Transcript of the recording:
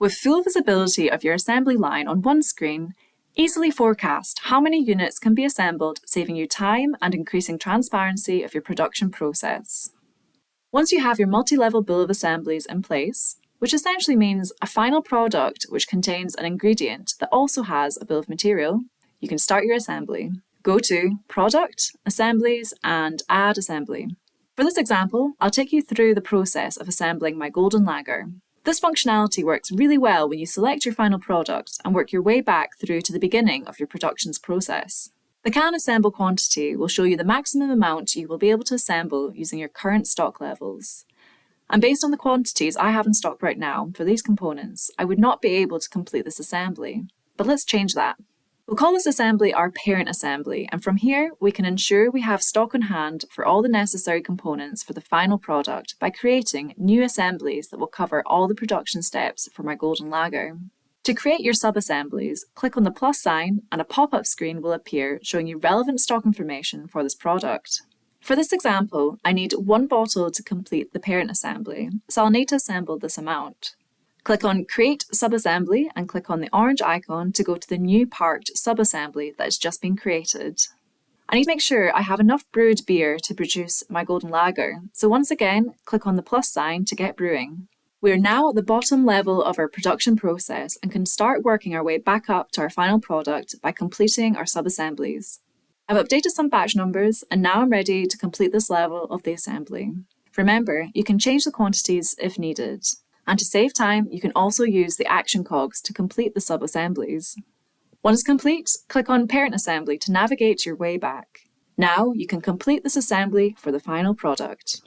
With full visibility of your assembly line on one screen, easily forecast how many units can be assembled, saving you time and increasing transparency of your production process. Once you have your multi-level bill of assemblies in place, which essentially means a final product which contains an ingredient that also has a bill of material, you can start your assembly. Go to Product, Assemblies, and Add Assembly. For this example, I'll take you through the process of assembling my golden lager. This functionality works really well when you select your final product and work your way back through to the beginning of your production's process. The can assemble quantity will show you the maximum amount you will be able to assemble using your current stock levels. And based on the quantities I have in stock right now for these components, I would not be able to complete this assembly. But let's change that. We'll call this assembly our parent assembly, and from here we can ensure we have stock on hand for all the necessary components for the final product by creating new assemblies that will cover all the production steps for my golden lager. To create your sub-assemblies, click on the plus sign and a pop-up screen will appear showing you relevant stock information for this product. For this example, I need 1 bottle to complete the parent assembly, so I'll need to assemble this amount. Click on Create Subassembly and click on the orange icon to go to the new parked subassembly that has just been created. I need to make sure I have enough brewed beer to produce my golden lager, so once again, click on the plus sign to get brewing. We are now at the bottom level of our production process and can start working our way back up to our final product by completing our subassemblies. I've updated some batch numbers and now I'm ready to complete this level of the assembly. Remember, you can change the quantities if needed. And to save time, you can also use the action cogs to complete the sub-assemblies. Once complete, click on Parent Assembly to navigate your way back. Now you can complete this assembly for the final product.